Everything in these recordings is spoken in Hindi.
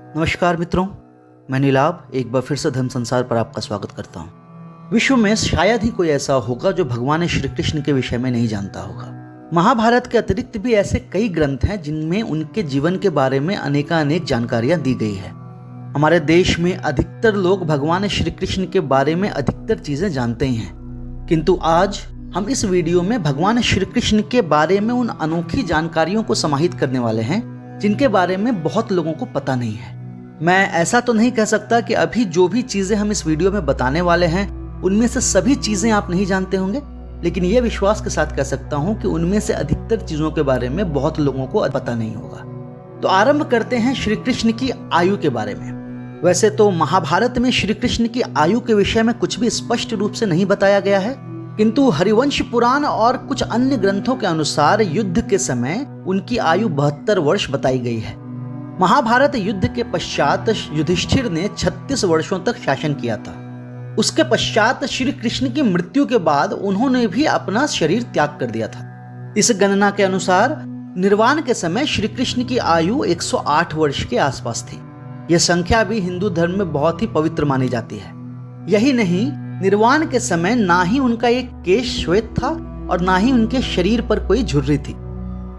नमस्कार मित्रों, मैं नीलाभ एक बार फिर से धर्म संसार पर आपका स्वागत करता हूँ। विश्व में शायद ही कोई ऐसा होगा जो भगवान श्री कृष्ण के विषय में नहीं जानता होगा। महाभारत के अतिरिक्त भी ऐसे कई ग्रंथ हैं जिनमें उनके जीवन के बारे में अनेकानेक जानकारियां दी गई है। हमारे देश में अधिकतर लोग भगवान श्री कृष्ण के बारे में अधिकतर चीजें जानते ही हैं, किंतु आज हम इस वीडियो में भगवान श्री कृष्ण के बारे में उन अनोखी जानकारियों को समाहित करने वाले हैं जिनके बारे में बहुत लोगों को पता नहीं है। मैं ऐसा तो नहीं कह सकता कि अभी जो भी चीजें हम इस वीडियो में बताने वाले हैं उनमें से सभी चीजें आप नहीं जानते होंगे, लेकिन यह विश्वास के साथ कह सकता हूं कि उनमें से अधिकतर चीजों के बारे में बहुत लोगों को पता नहीं होगा। तो आरंभ करते हैं श्री कृष्ण की आयु के बारे में। वैसे तो महाभारत में श्री कृष्ण की आयु के विषय में कुछ भी स्पष्ट रूप से नहीं बताया गया है, किंतु हरिवंश पुराण और कुछ अन्य ग्रंथों के अनुसार युद्ध के समय उनकी आयु 72 वर्ष बताई गई है। महाभारत युद्ध के पश्चात युधिष्ठिर ने 36 वर्षों तक शासन किया था। उसके पश्चात श्री कृष्ण की मृत्यु के बाद उन्होंने भी अपना शरीर त्याग कर दिया था। इस गणना के अनुसार निर्वाण के समय श्री कृष्ण की आयु 108 वर्ष के आसपास थी। यह संख्या भी हिंदू धर्म में बहुत ही पवित्र मानी जाती है। यही नहीं, निर्वाण के समय ना ही उनका एक केश श्वेत था और ना ही उनके शरीर पर कोई झुर्री थी।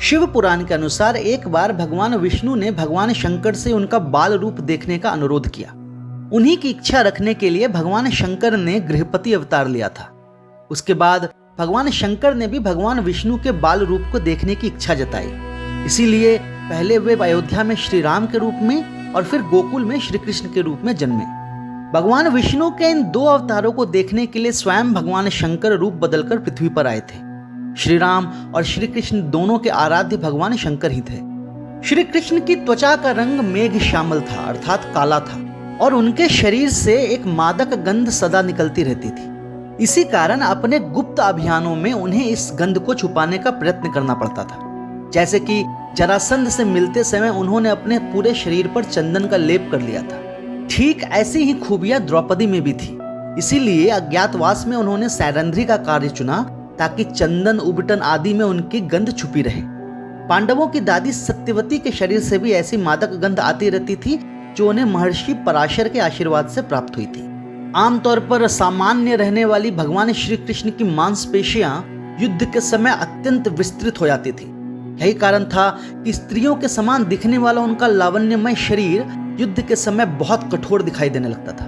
शिव पुराण के अनुसार एक बार भगवान विष्णु ने भगवान शंकर से उनका बाल रूप देखने का अनुरोध किया। उन्हीं की इच्छा रखने के लिए भगवान शंकर ने गृहपति अवतार लिया था। उसके बाद भगवान शंकर ने भी भगवान विष्णु के बाल रूप को देखने की इच्छा जताई। इसीलिए पहले वे अयोध्या में श्री राम के रूप में और फिर गोकुल में श्री कृष्ण के रूप में जन्मे। भगवान विष्णु के इन दो अवतारों को देखने के लिए स्वयं भगवान शंकर रूप बदलकर पृथ्वी पर आए थे। श्री राम और श्री कृष्ण दोनों के आराध्य भगवान शंकर ही थे। श्री कृष्ण की त्वचा का रंग मेघ श्यामल था, अर्थात काला था, और उनके शरीर से एक मादक गंध सदा निकलती रहती थी। इसी कारण अपने गुप्त अभियानों में उन्हें इस गंध को छुपाने का प्रयत्न करना पड़ता था। जैसे कि जरासंध से मिलते समय उन्होंने अपने पूरे शरीर पर चंदन का लेप कर लिया था। ठीक ऐसी ही खूबियां द्रौपदी में भी थी। इसीलिए अज्ञातवास में उन्होंने सैरंध्री का कार्य चुना ताकि चंदन, उबटन आदि में उनकी गंध छुपी रहे। पांडवों की दादी सत्यवती के शरीर से भी ऐसी मादक गंध आती रहती थी जो उन्हें महर्षि पराशर के आशीर्वाद से प्राप्त हुई थी। आमतौर पर सामान्य रहने वाली भगवान श्री कृष्ण की मांसपेशियां युद्ध के समय अत्यंत विस्तृत हो जाती थी। यही कारण था कि स्त्रियों के समान दिखने वाला उनका लावण्यमय शरीर युद्ध के समय बहुत कठोर दिखाई देने लगता था।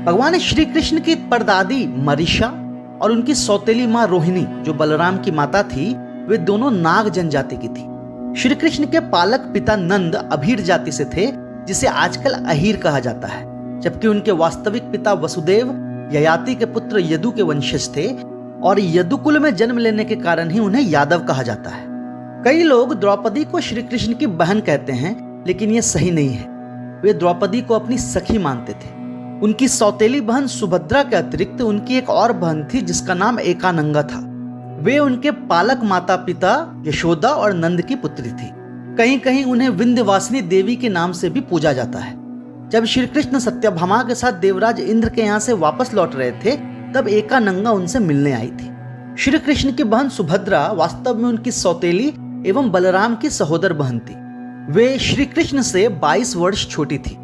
भगवान श्री कृष्ण की परदादी मरीषा और उनकी सौतेली माँ रोहिणी, जो बलराम की माता थी, वे दोनों नाग जनजाति की थी। श्री कृष्ण के पालक पिता नंद अभीर जाति से थे, जिसे आजकल अहीर कहा जाता है, जबकि उनके वास्तविक पिता वसुदेव ययाति के पुत्र यदु के वंशज थे और यदुकुल में जन्म लेने के कारण ही उन्हें यादव कहा जाता है। कई लोग द्रौपदी को श्री कृष्ण की बहन कहते हैं, लेकिन यह सही नहीं है। वे द्रौपदी को अपनी सखी मानते थे। उनकी सौतेली बहन सुभद्रा के अतिरिक्त उनकी एक और बहन थी जिसका नाम एकानंगा था। वे उनके पालक माता पिता यशोदा और नंद की पुत्री थी। कहीं कहीं उन्हें विंध्यवासिनी देवी के नाम से भी पूजा जाता है। जब श्री कृष्ण सत्यभामा के साथ देवराज इंद्र के यहाँ से वापस लौट रहे थे, तब एकानंगा उनसे मिलने आई थी। श्री कृष्ण की बहन सुभद्रा वास्तव में उनकी सौतेली एवं बलराम की सहोदर बहन थी। वे श्री कृष्ण से 22 वर्ष छोटी थी।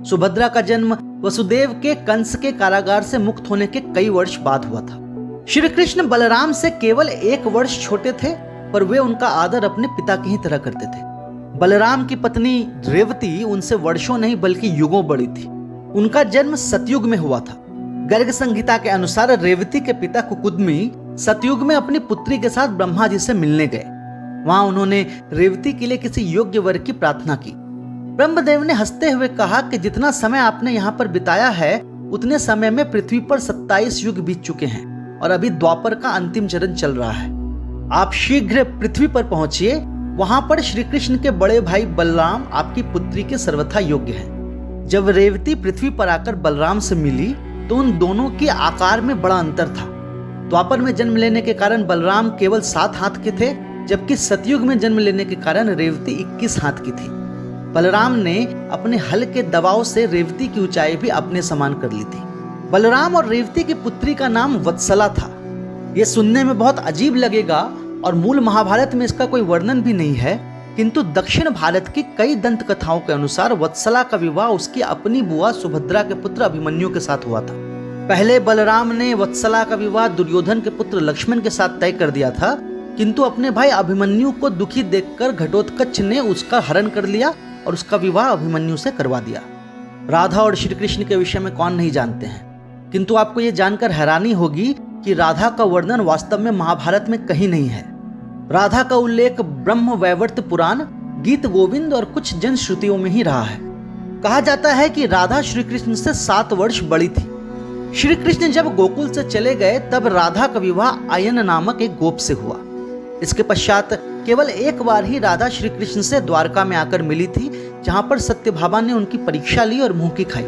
सुभद्रा का जन्म वसुदेव के कंस के कारागार से मुक्त होने के कई वर्ष बाद हुआ था। श्री कृष्ण बलराम से केवल 1 वर्ष छोटे थे, पर वे उनका आदर अपने पिता की ही तरह करते थे। बलराम की पत्नी रेवती उनसे वर्षों नहीं बल्कि युगों बड़ी थी। उनका जन्म सतयुग में हुआ था। गर्ग संहिता के अनुसार रेवती के पिता कुकुदमी सतयुग में अपनी पुत्री के साथ ब्रह्मा जी से मिलने गए। वहां उन्होंने रेवती के लिए किसी योग्य वर की प्रार्थना की। ब्रह्मदेव ने हंसते हुए कहा कि जितना समय आपने यहाँ पर बिताया है, उतने समय में पृथ्वी पर 27 युग बीत चुके हैं और अभी द्वापर का अंतिम चरण चल रहा है। आप शीघ्र पृथ्वी पर पहुंचिए। वहां पर श्री कृष्ण के बड़े भाई बलराम आपकी पुत्री के सर्वथा योग्य हैं। जब रेवती पृथ्वी पर आकर बलराम से मिली तो उन दोनों के आकार में बड़ा अंतर था। द्वापर में जन्म लेने के कारण बलराम केवल 7 हाथ के थे, जबकि सतयुग में जन्म लेने के कारण रेवती 21 हाथ की थी। बलराम ने अपने हल के दबाव से रेवती की ऊंचाई भी अपने समान कर ली थी। बलराम और रेवती की पुत्री का नाम वत्सला था। यह सुनने में बहुत अजीब लगेगा और मूल महाभारत में इसका कोई वर्णन भी नहीं है, किंतु दक्षिण भारत की कई दंत कथाओं के अनुसार वत्सला का विवाह उसकी अपनी बुआ सुभद्रा के पुत्र अभिमन्यु के साथ हुआ था। पहले बलराम ने वत्सला का विवाह दुर्योधन के पुत्र लक्ष्मण के साथ तय कर दिया था, किंतु अपने भाई अभिमन्यु को दुखी देखकर घटोत्कच ने उसका हरण कर लिया और उसका विवाह अभिमन्यु से करवा दिया। राधा और श्री कृष्ण के विषय में कौन नहीं जानते हैं, किंतु आपको यह जानकर हैरानी होगी कि राधा का वर्णन वास्तव में महाभारत में कहीं नहीं है। राधा का उल्लेख ब्रह्म वैवर्त पुराण, गीत गोविंद और कुछ जन श्रुतियों में ही रहा है। कहा जाता है कि राधा श्री कृष्ण से 7 वर्ष बड़ी थी। श्री कृष्ण जब गोकुल से चले गए तब राधा का विवाह आयन नामक एक गोप से हुआ। इसके पश्चात केवल एक बार ही राधा श्री कृष्ण से द्वारका में आकर मिली थी, जहां पर सत्यभामा ने उनकी परीक्षा ली और मुंह की खाई।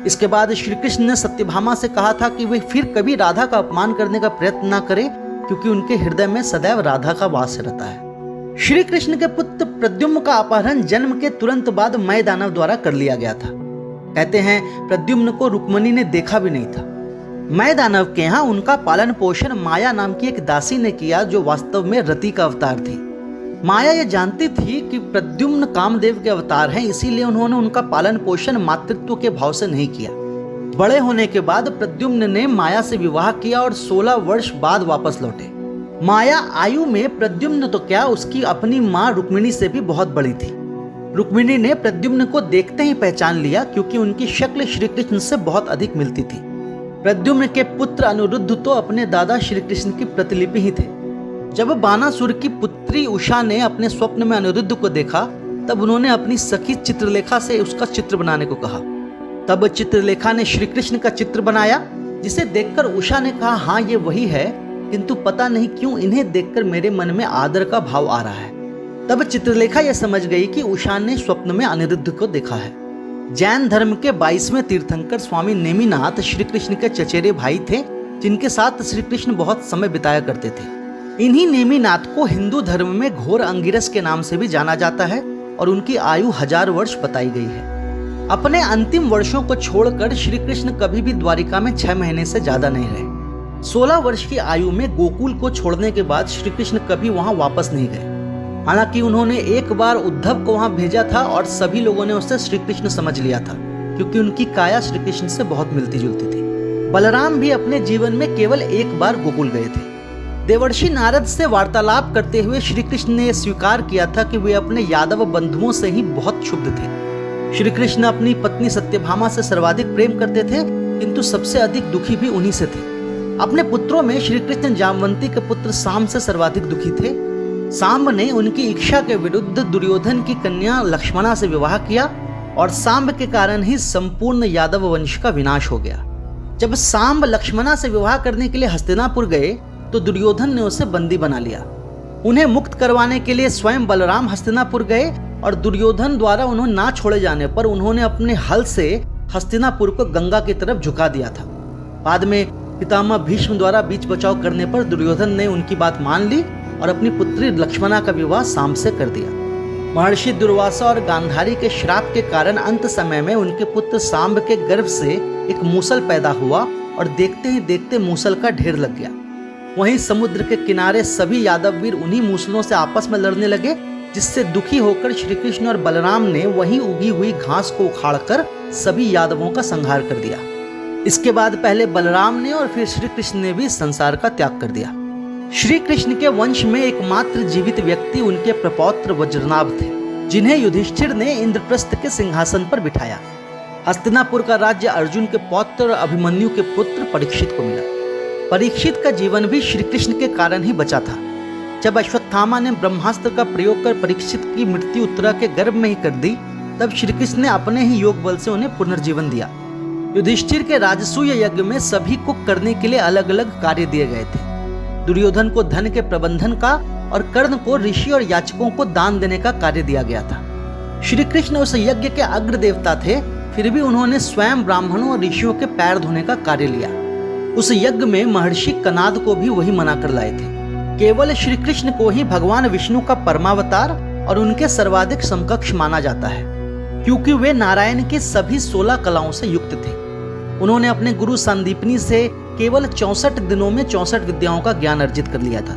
इसके बाद श्री कृष्ण ने सत्यभामा से कहा था कि वे फिर कभी राधा का अपमान करने का प्रयत्न न करे, क्योंकि उनके हृदय में सदैव राधा का वास रहता है। श्री कृष्ण के पुत्र प्रद्युम्न का अपहरण जन्म के तुरंत बाद मय दानव द्वारा कर लिया गया था। कहते हैं प्रद्युम्न को रुक्मिणी ने देखा भी नहीं था। मय दानव के यहाँ उनका पालन पोषण माया नाम की एक दासी ने किया, जो वास्तव में रति का अवतार थी। माया ये जानती थी कि प्रद्युम्न कामदेव के अवतार हैं, इसीलिए उन्होंने उनका पालन पोषण मातृत्व के भाव से नहीं किया। बड़े होने के बाद प्रद्युम्न ने माया से विवाह किया और 16 वर्ष बाद वापस लौटे। माया आयु में प्रद्युम्न तो क्या, उसकी अपनी मां रुक्मिणी से भी बहुत बड़ी थी। रुक्मिणी ने प्रद्युम्न को देखते ही पहचान लिया, क्योंकि उनकी शक्ल श्री कृष्ण से बहुत अधिक मिलती थी। प्रद्युम्न के पुत्र अनिरुद्ध तो अपने दादा श्री कृष्ण की प्रतिलिपि ही थे। जब बानासुर की पुत्री उषा ने अपने स्वप्न में अनिरुद्ध को देखा, तब उन्होंने अपनी सखी चित्रलेखा से उसका चित्र बनाने को कहा। तब चित्रलेखा ने श्री कृष्ण का चित्र बनाया, जिसे देखकर उषा ने कहा, हाँ ये वही है, किंतु पता नहीं क्यों इन्हें देखकर मेरे मन में आदर का भाव आ रहा है। तब चित्रलेखा यह समझ गई कि उषा ने स्वप्न में अनिरुद्ध को देखा है। जैन धर्म के 22वें तीर्थंकर स्वामी नेमिनाथ श्री कृष्ण के चचेरे भाई थे, जिनके साथ श्री कृष्ण बहुत समय बिताया करते थे। इन्हीं नेमिनाथ को हिंदू धर्म में घोर अंगिरस के नाम से भी जाना जाता है और उनकी आयु 1000 वर्ष बताई गई है। अपने अंतिम वर्षों को छोड़कर श्री कृष्ण कभी भी द्वारिका में 6 महीने से ज्यादा नहीं रहे। 16 वर्ष की आयु में गोकुल को छोड़ने के बाद श्री कृष्ण कभी वहां वापस नहीं गए। हालांकि उन्होंने एक बार उद्धव को वहां भेजा था और सभी लोगों ने उसे श्री कृष्ण समझ लिया था, क्योंकि उनकी काया श्री कृष्ण से बहुत मिलती जुलती थी। बलराम भी अपने जीवन में केवल एक बार गोकुल गए थे। देवर्षि नारद से वार्तालाप करते हुए श्री कृष्ण ने स्वीकार किया था कि वे अपने यादव बंधुओं से ही बहुत क्षुब्ध थे। श्री कृष्ण अपनी पत्नी सत्यभामा से सर्वाधिक प्रेम करते थे, किंतु सबसे अधिक दुखी भी उन्हीं से थे। अपने पुत्रों में श्री कृष्ण जामवंती के पुत्र सांब से सर्वाधिक दुखी थे। सांब ने उनकी इच्छा के विरुद्ध दुर्योधन की कन्या लक्ष्मणा से विवाह किया और सांब के कारण ही संपूर्ण यादव वंश का विनाश हो गया। जब सांब लक्ष्मणा से विवाह करने के लिए हस्तिनापुर गए तो दुर्योधन ने उसे बंदी बना लिया। उन्हें मुक्त करवाने के लिए स्वयं बलराम हस्तिनापुर गए और दुर्योधन द्वारा उन्हें ना छोड़े जाने पर उन्होंने अपने हल से हस्तिनापुर को गंगा की तरफ झुका दिया था। बाद में पितामह भीष्म द्वारा बीच बचाव करने पर दुर्योधन ने उनकी बात मान ली और अपनी पुत्री लक्ष्मणा का विवाह सांब से कर दिया। महर्षि दुर्वासा और गांधारी के श्राप के कारण अंत समय में उनके पुत्र सांब के गर्भ से एक मूसल पैदा हुआ और देखते ही देखते मूसल का ढेर लग गया। वहीं समुद्र के किनारे सभी यादव वीर उन्हीं मूसलों से आपस में लड़ने लगे, जिससे दुखी होकर श्री कृष्ण और बलराम ने वहीं उगी हुई घास को उखाड़कर सभी यादवों का संहार कर दिया। इसके बाद पहले बलराम ने और फिर श्री कृष्ण ने भी संसार का त्याग कर दिया। श्री कृष्ण के वंश में एकमात्र जीवित व्यक्ति उनके प्रपौत्र वज्रनाभ थे, जिन्हें युधिष्ठिर ने इंद्रप्रस्थ के सिंहासन पर बिठाया। हस्तिनापुर का राज्य अर्जुन के पौत्र अभिमन्यु के पुत्र परीक्षित को मिला। परीक्षित का जीवन भी श्री कृष्ण के कारण ही बचा था। जब अश्वत्थामा ने ब्रह्मास्त्र का प्रयोग कर परीक्षित की मृत्यु उत्तरा के गर्भ में ही कर दी, तब श्री कृष्ण ने अपने ही योग बल से उन्हें पुनर्जीवन दिया। युधिष्ठिर के राजसूय यज्ञ में सभी को करने के लिए अलग अलग कार्य दिए गए थे। दुर्योधन को धन के प्रबंधन का और कर्ण को ऋषि और याचकों को दान देने का कार्य दिया गया था। श्री कृष्ण उस यज्ञ के अग्र देवता थे, फिर भी उन्होंने स्वयं ब्राह्मणों और ऋषियों के पैर धोने का कार्य लिया। उस यज्ञ में महर्षि कनाद को भी वही मना कर लाए थे। केवल श्री कृष्ण को ही भगवान विष्णु का परमावतार और उनके सर्वाधिक समकक्ष माना जाता है, क्योंकि वे नारायण की सभी 16 कलाओं से युक्त थे। उन्होंने अपने गुरु संदीपनी से केवल 64 दिनों में 64 विद्याओं का ज्ञान अर्जित कर लिया था।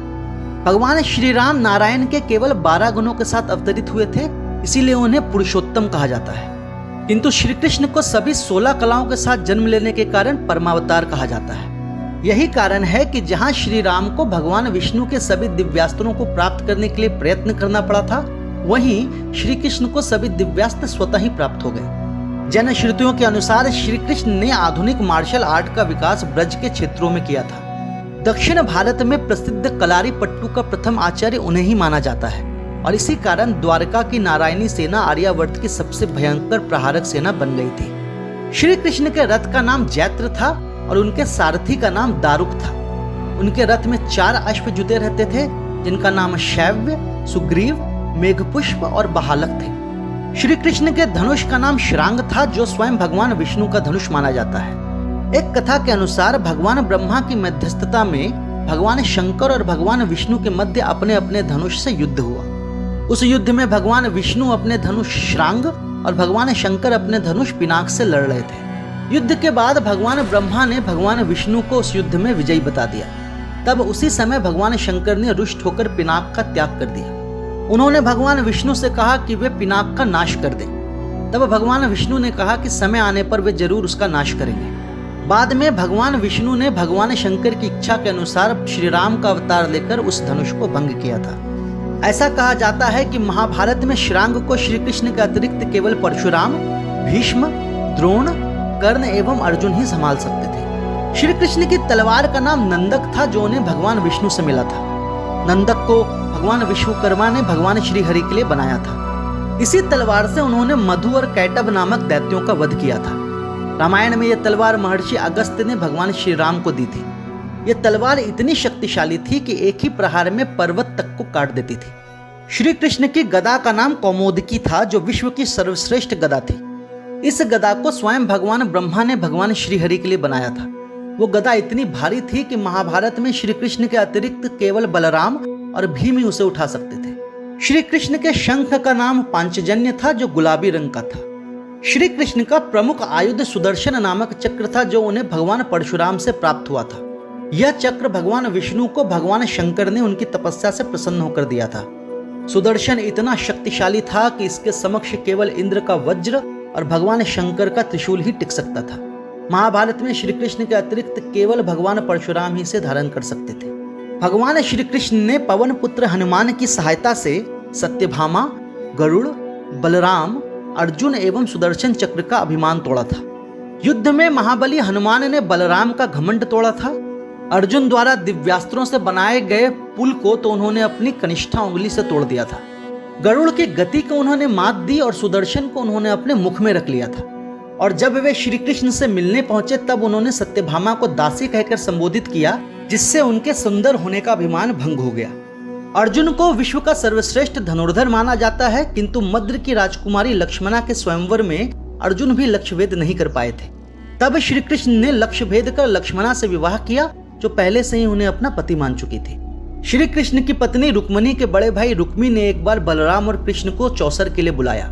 भगवान श्री राम नारायण के केवल 12 गुणों के साथ अवतरित हुए थे, इसीलिए उन्हें पुरुषोत्तम कहा जाता है। किंतु श्री कृष्ण को सभी 16 कलाओं के साथ जन्म लेने के कारण परमावतार कहा जाता है। यही कारण है कि जहां श्री राम को भगवान विष्णु के सभी दिव्यास्त्रों को प्राप्त करने के लिए प्रयत्न करना पड़ा था, वहीं श्री कृष्ण को सभी दिव्यास्त्र स्वतः ही प्राप्त हो गए। जैन श्रुतियों के अनुसार श्री कृष्ण ने आधुनिक मार्शल आर्ट का विकास ब्रज के क्षेत्रों में किया था। दक्षिण भारत में प्रसिद्ध कलारी पट्टू का प्रथम आचार्य उन्हें ही माना जाता है और इसी कारण द्वारका की नारायणी सेना आर्यावर्त की सबसे भयंकर प्रहारक सेना बन गई थी। श्री कृष्ण के रथ का नाम जैत्र था और उनके सारथी का नाम दारुक था। उनके रथ में 4 अश्व जुते रहते थे, जिनका नाम शैव्य, सुग्रीव, मेघपुष्प और बहालक थे। श्री कृष्ण के धनुष का नाम श्रांग था, जो स्वयं भगवान विष्णु का धनुष माना जाता है। एक कथा के अनुसार भगवान ब्रह्मा की मध्यस्थता में भगवान शंकर और भगवान विष्णु के मध्य अपने अपने धनुष से युद्ध हुआ। उस युद्ध में भगवान विष्णु अपने धनुष श्रांग और भगवान शंकर अपने धनुष पिनाक से लड़ रहे थे। युद्ध के बाद भगवान ब्रह्मा ने भगवान विष्णु को उस युद्ध में विजयी बता दिया। तब उसी समय भगवान शंकर ने रुष्ट होकर पिनाक का त्याग कर दिया। उन्होंने भगवान विष्णु से कहा कि वे पिनाक का नाश कर दें। तब भगवान विष्णु ने कहा कि समय आने पर वे जरूर उसका नाश करेंगे। बाद में भगवान विष्णु ने भगवान शंकर की इच्छा के अनुसार श्री राम का अवतार लेकर उस धनुष को भंग किया था। ऐसा कहा जाता है कि महाभारत में श्रांग को श्री कृष्ण के अतिरिक्त केवल परशुराम, भीष्म, द्रोण, कर्ण एवं अर्जुन ही संभाल सकते थे। श्री कृष्ण की तलवार का नाम नंदक था, जो उन्हें भगवान विष्णु से मिला था। नंदक को भगवान विश्वकर्मा ने भगवान श्री हरि के लिए बनाया था। इसी तलवार से उन्होंने मधु और कैटभ नामक दैत्यों का वध किया था। रामायण में यह तलवार महर्षि अगस्त्य ने भगवान श्री राम को दी थी। यह तलवार इतनी शक्तिशाली थी कि एक ही प्रहार में पर्वत तक को काट देती थी। श्री कृष्ण की गदा का नाम कौमोदकी था, जो विश्व की सर्वश्रेष्ठ गदा थी। इस गदा को स्वयं भगवान ब्रह्मा ने भगवान श्री हरि के लिए बनाया था। वो गदा इतनी भारी थी कि महाभारत में श्री कृष्ण के अतिरिक्त केवल बलराम और भीम ही उसे उठा सकते थे। श्री कृष्ण के शंख का नाम पांचजन्य था, जो गुलाबी रंग का था। श्री कृष्ण का प्रमुख आयुध सुदर्शन नामक चक्र था, जो उन्हें भगवान परशुराम से प्राप्त हुआ था। यह चक्र भगवान विष्णु को भगवान शंकर ने उनकी तपस्या से प्रसन्न होकर दिया था। सुदर्शन इतना शक्तिशाली था कि इसके समक्ष केवल इंद्र का वज्र और भगवान शंकर का त्रिशूल ही टिक सकता था। महाभारत में श्री कृष्ण के अतिरिक्त केवल भगवान परशुराम ही इसे धारण कर सकते थे। भगवान श्री कृष्ण ने पवन पुत्र हनुमान की सहायता से सत्यभामा, गरुड़, बलराम, अर्जुन एवं सुदर्शन चक्र का अभिमान तोड़ा था। युद्ध में महाबली हनुमान ने बलराम का घमंड तोड़ा था। अर्जुन द्वारा दिव्यास्त्रों से बनाए गए पुल को तो उन्होंने अपनी कनिष्ठा उंगली से तोड़ दिया था। गरुड़ की गति को उन्होंने मात दी और सुदर्शन को उन्होंने अपने मुख में रख लिया था। और जब वे श्री कृष्ण से मिलने पहुंचे तब उन्होंने सत्यभामा को दासी कहकर संबोधित किया, जिससे उनके सुंदर होने का अभिमान भंग हो गया। अर्जुन को विश्व का सर्वश्रेष्ठ धनुर्धर माना जाता है, किंतु मद्र की राजकुमारी लक्ष्मणा के स्वयंवर में अर्जुन भी लक्ष्य भेद नहीं कर पाए थे। तब श्री कृष्ण ने लक्ष्य भेद कर लक्ष्मणा से विवाह किया, जो पहले से ही उन्हें अपना पति मान चुकी थी। श्री कृष्ण की पत्नी रुक्मिणी के बड़े भाई रुक्मी ने एक बार बलराम और कृष्ण को चौसर के लिए बुलाया।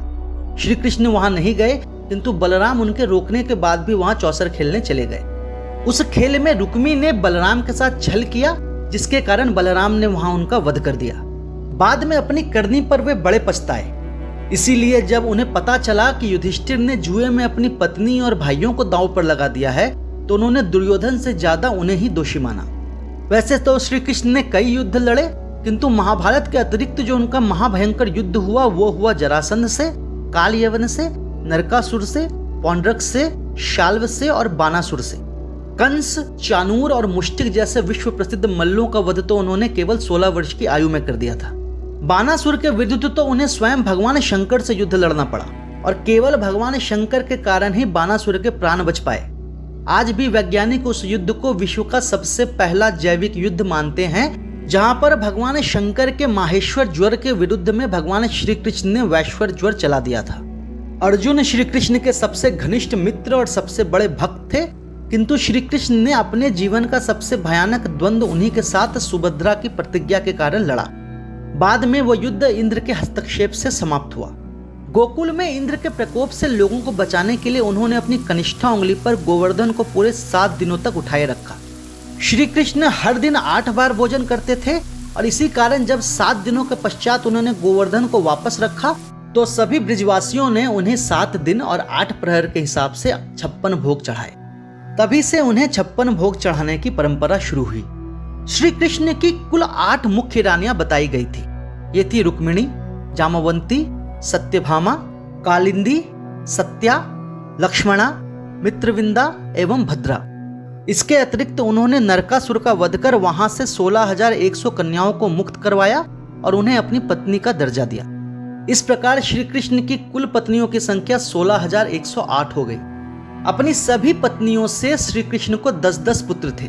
श्री कृष्ण वहां नहीं गए, किंतु बलराम उनके रोकने के बाद भी वहां चौसर खेलने चले गए। उस खेल में रुक्मी ने बलराम के साथ छल किया, जिसके कारण बलराम ने वहां उनका वध कर दिया। बाद में अपनी करनी पर वे बड़े पछताए। इसीलिए जब उन्हें पता चला कि युधिष्ठिर ने जुए में अपनी पत्नी और भाइयों को दांव पर लगा दिया है, तो उन्होंने दुर्योधन से ज्यादा उन्हें ही दोषी माना। वैसे तो श्री कृष्ण ने कई युद्ध लड़े, किंतु महाभारत के अतिरिक्त जो उनका महाभयंकर युद्ध हुआ वो हुआ जरासंध से, काल यवन से, नरकासुर से, पौंड्रक से, शाल्व से और बानासुर से। कंस, चाणूर और मुष्टिक जैसे विश्व प्रसिद्ध मल्लों का वध तो उन्होंने केवल 16 वर्ष की आयु में कर दिया था। बानासुर के विरुद्ध तो उन्हें स्वयं भगवान शंकर से युद्ध लड़ना पड़ा और केवल भगवान शंकर के कारण ही बानासुर के प्राण बच पाए। आज भी वैज्ञानिक उस युद्ध को विश्व का सबसे पहला जैविक युद्ध मानते हैं, जहां पर भगवान शंकर के माहेश्वर ज्वर के विरुद्ध में भगवान श्री कृष्ण ने वैश्वर ज्वर चला दिया था। अर्जुन श्री कृष्ण के सबसे घनिष्ठ मित्र और सबसे बड़े भक्त थे, किंतु श्री कृष्ण ने अपने जीवन का सबसे भयानक द्वंद्व उन्हीं के साथ सुभद्रा की प्रतिज्ञा के कारण लड़ा। बाद में वो युद्ध इंद्र के हस्तक्षेप से समाप्त हुआ। गोकुल में इंद्र के प्रकोप से लोगों को बचाने के लिए उन्होंने अपनी कनिष्ठा उंगली पर गोवर्धन को पूरे 7 दिनों तक उठाए रखा। श्री कृष्ण हर दिन 8 बार भोजन करते थे और इसी कारण जब 7 दिनों के पश्चात उन्होंने गोवर्धन को वापस रखा तो सभी ब्रिजवासियों ने उन्हें 7 दिन और 8 प्रहर के हिसाब से 56 भोग चढ़ाए। तभी से उन्हें 56 भोग चढ़ाने की परंपरा शुरू हुई। श्री कृष्ण की कुल 8 मुख्य रानियां बताई गई थी। ये थी रुक्मिणी, जामवंती, सत्यभामा, कालिंदी, सत्या, लक्ष्मणा, मित्रविंदा एवं भद्रा। इसके अतिरिक्त उन्होंने नरकासुर का वध कर वहां से 16,100 कन्याओं को मुक्त करवाया और उन्हें अपनी पत्नी का दर्जा दिया। इस प्रकार श्री कृष्ण की कुल पत्नियों की संख्या 16,108 हो गई। अपनी सभी पत्नियों से श्री कृष्ण को 10-10 पुत्र थे।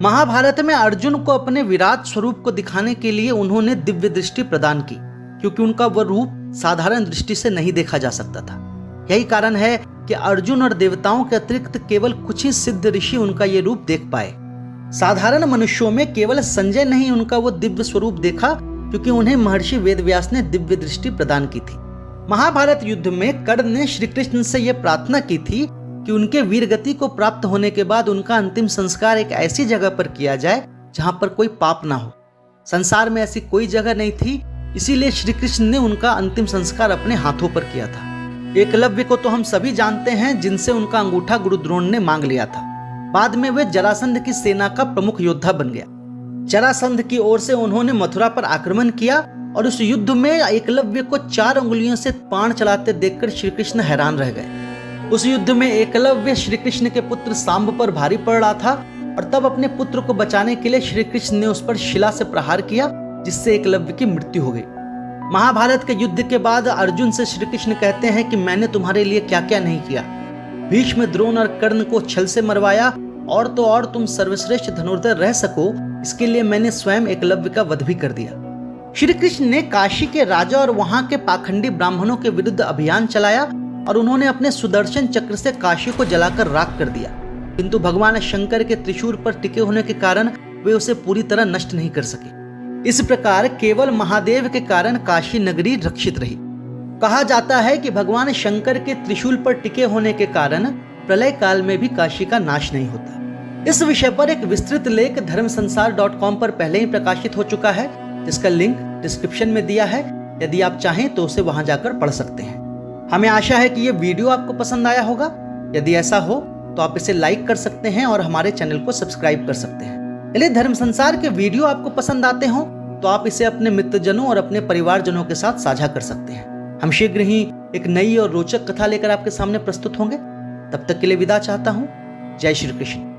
महाभारत में अर्जुन को अपने विराट स्वरूप को दिखाने के लिए उन्होंने दिव्य दृष्टि प्रदान की, क्योंकि उनका वह रूप साधारण दृष्टि से नहीं देखा जा सकता था। यही कारण है कि अर्जुन और देवताओं के अतिरिक्त केवल कुछ ही सिद्ध ऋषि उनका ये रूप देख पाए। साधारण मनुष्यों में केवल संजय ने ही उनका वो दिव्य स्वरूप देखा, क्योंकि उन्हें महर्षि वेदव्यास ने दिव्य दृष्टि प्रदान की थी। महाभारत युद्ध में कर्ण ने श्री कृष्ण से यह प्रार्थना की थी कि उनके वीरगति को प्राप्त होने के बाद उनका अंतिम संस्कार एक ऐसी जगह पर किया जाए जहां पर कोई पाप ना हो। संसार में ऐसी कोई जगह नहीं थी, इसीलिए श्री कृष्ण ने उनका अंतिम संस्कार अपने हाथों पर किया था। एकलव्य को तो हम सभी जानते हैं, जिनसे उनका अंगूठा गुरु द्रोण ने मांग लिया था। बाद में वे जरासंध की सेना का प्रमुख योद्धा बन गया। जरासंध की ओर से उन्होंने मथुरा पर आक्रमण किया और उस युद्ध में एकलव्य को 4 उंगलियों से बाण चलाते देखकर श्री कृष्ण हैरान रह गए। उस युद्ध में एकलव्य श्री कृष्ण के पुत्र सांब पर भारी पड़ रहा था और तब अपने पुत्र को बचाने के लिए श्री कृष्ण ने उस पर शिला से प्रहार किया, जिससे एकलव्य की मृत्यु हो गई। महाभारत के युद्ध के बाद अर्जुन से श्री कृष्ण कहते हैं कि मैंने तुम्हारे लिए क्या क्या नहीं किया। भीष्म, द्रोण और कर्ण को छल से मरवाया, और तो और तुम सर्वश्रेष्ठ धनुर्धर रह सको, इसके लिए मैंने स्वयं एकलव्य का वध भी कर दिया। श्री कृष्ण ने काशी के राजा और वहां के पाखंडी ब्राह्मणों के विरुद्ध अभियान चलाया और उन्होंने अपने सुदर्शन चक्र से काशी को जलाकर राख कर दिया, किंतु भगवान शंकर के त्रिशूल पर टिके होने के कारण वे उसे पूरी तरह नष्ट नहीं कर सके। इस प्रकार केवल महादेव के कारण काशी नगरी रक्षित रही। कहा जाता है कि भगवान शंकर के त्रिशूल पर टिके होने के कारण प्रलय काल में भी काशी का नाश नहीं होता। इस विषय पर एक विस्तृत लेख धर्मसंसार.com पर पहले ही प्रकाशित हो चुका है, जिसका लिंक डिस्क्रिप्शन में दिया है। यदि आप चाहें तो उसे वहां जाकर पढ़ सकते हैं। हमें आशा है कि यह वीडियो आपको पसंद आया होगा। यदि ऐसा हो तो आप इसे लाइक कर सकते हैं और हमारे चैनल को सब्सक्राइब कर सकते हैं। यदि धर्म संसार के वीडियो आपको पसंद आते हो तो आप इसे अपने मित्रजनों और अपने परिवारजनों के साथ साझा कर सकते हैं। हम शीघ्र ही एक नई और रोचक कथा लेकर आपके सामने प्रस्तुत होंगे। तब तक के लिए विदा चाहता हूँ। जय श्री कृष्ण।